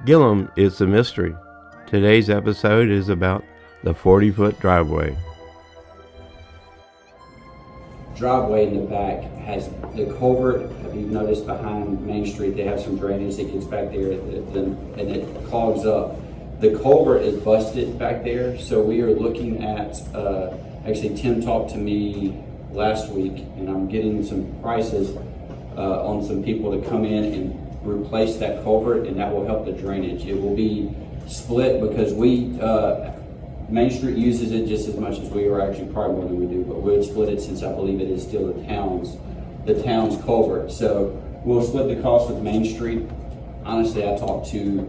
Gillum is a mystery. Today's episode is about the 40-foot driveway. Driveway in the back has the culvert. Have you noticed behind Main Street they have some drainage that gets back there and it clogs up? The culvert is busted back there, so we are looking at, actually Tim talked to me last week and I'm getting some prices on some people to come in and replace that culvert, and that will help the drainage. It will be split because Main Street uses it just as much as we are, actually probably more than we do, but we'll split it since I believe it is still the town's culvert. So we'll split the cost with Main Street. Honestly, I talked to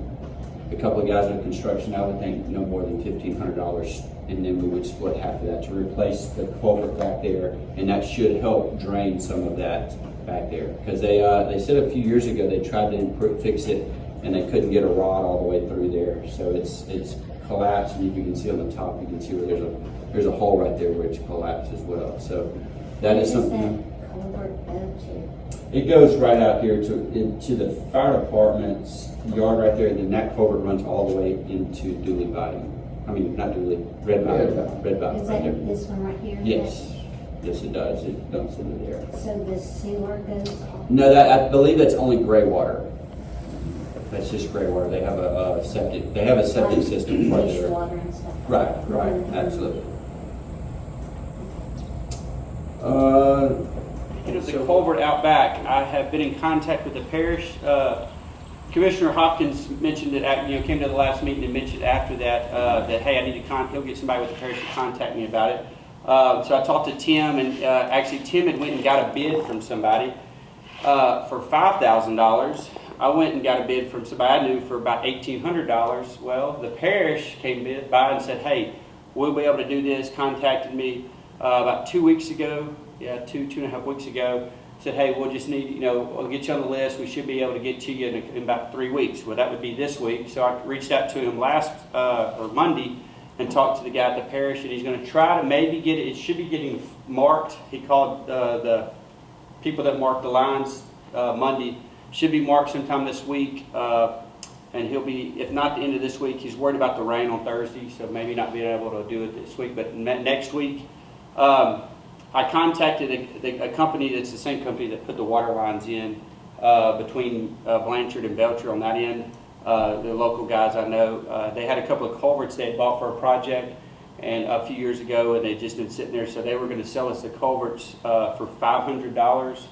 a couple of guys in construction. I would think no more than $1,500, and then we would split half of that to replace the culvert back there, and that should help drain some of that back there. Because they said a few years ago they tried to fix it, and they couldn't get a rod all the way through there. So it's collapsed, and if you can see on the top, you can see where there's a hole right there where it's collapsed as well. So that is something. It goes right out here to the fire department's yard right there, and then that culvert runs all the way into Dooley Bayou. I mean, not Dooley, Red Bayou. Red Bayou. Is right that there. this one right here? Yes. Yes, it does. It dumps into there. So the sewer goes off? No, I believe that's only gray water. That's just gray water. They have a septic. They have a septic system right there. Water and stuff. Right, absolutely. The culvert out back, I have been in contact with the parish. Commissioner Hopkins mentioned it, came to the last meeting and mentioned after that, that hey, I need to he'll get somebody with the parish to contact me about it. So I talked to Tim, and actually Tim had went and got a bid from somebody for $5,000. I went and got a bid from somebody I knew for about $1,800. Well, the parish came by and said, hey, we'll be able to do this, contacted me about 2 weeks ago, two and a half weeks ago, said, hey, we'll just need, we'll get you on the list, we should be able to get to you in about 3 weeks. Well, that would be this week. So I reached out to him Monday and talked to the guy at the parish, and he's going to try to maybe get it. It should be getting marked. He called the people that marked the lines Monday. Should be marked sometime this week, and he'll be, if not the end of this week, he's worried about the rain on Thursday, so maybe not being able to do it this week, but next week. I contacted a company that's the same company that put the water lines in between Blanchard and Belcher on that end. The local guys I know, they had a couple of culverts they had bought for a project and a few years ago, and they'd just been sitting there, so they were going to sell us the culverts for $500,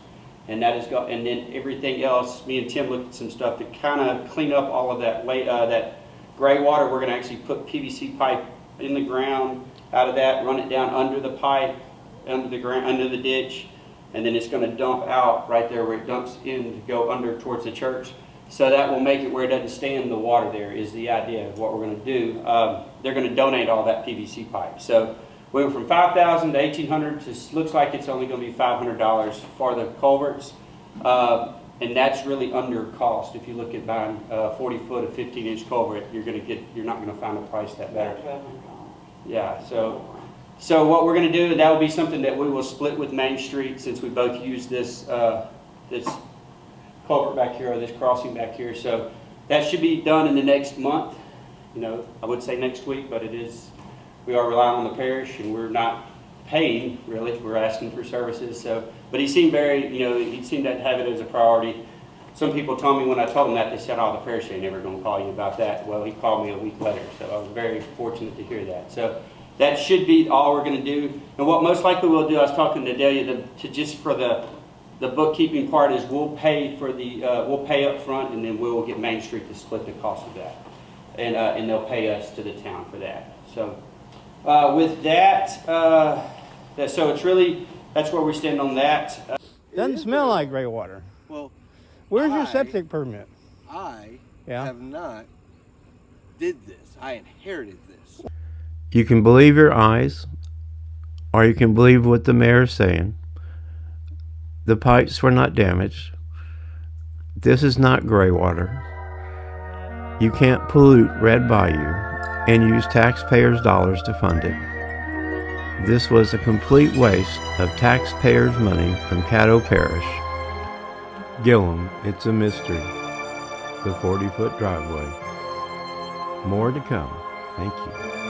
and that is and then everything else. Me and Tim looked at some stuff to kind of clean up all of that that gray water. We're going to actually put PVC pipe in the ground out of that, run it down under the pipe, under the ground, under the ditch, and then it's going to dump out right there where it dumps in to go under towards the church. So that will make it where it doesn't stand the water there is the idea of what we're going to do. They're going to donate all that PVC pipe. So we went from $5,000 to $1,800 to looks like it's only going to be $500 for the culverts. And that's really under cost. If you look at buying 40 foot of 15-inch culvert, you're not going to find a price that better. Yeah, so what we're going to do, that will be something that we will split with Main Street, since we both use this culvert back here, or this crossing back here. So that should be done in the next month. I would say next week, but we are relying on the parish, and we're not paying really. We're asking for services. So, but he seemed he seemed to have it as a priority. Some people told me when I told them that, they said, "Oh, the parish ain't never going to call you about that." Well, he called me a week later, so I was very fortunate to hear that. So that should be all we're going to do. And what most likely we'll do, I was talking to Delia, just for the bookkeeping part, is we'll pay up front, and then we'll get Main Street to split the cost of that, and they'll pay us to the town for that. So with that, so it's really, that's where we stand on that. Doesn't smell like gray water. Well, where's your septic permit? I Yeah. have not did this. I inherited this. You can believe your eyes, or you can believe what the mayor's saying. The pipes were not damaged. This is not gray water. You can't pollute Red Bayou and use taxpayers' dollars to fund it. This was a complete waste of taxpayers' money from Caddo Parish. Gillum, it's a mystery. the 40-foot driveway. More to come. Thank you.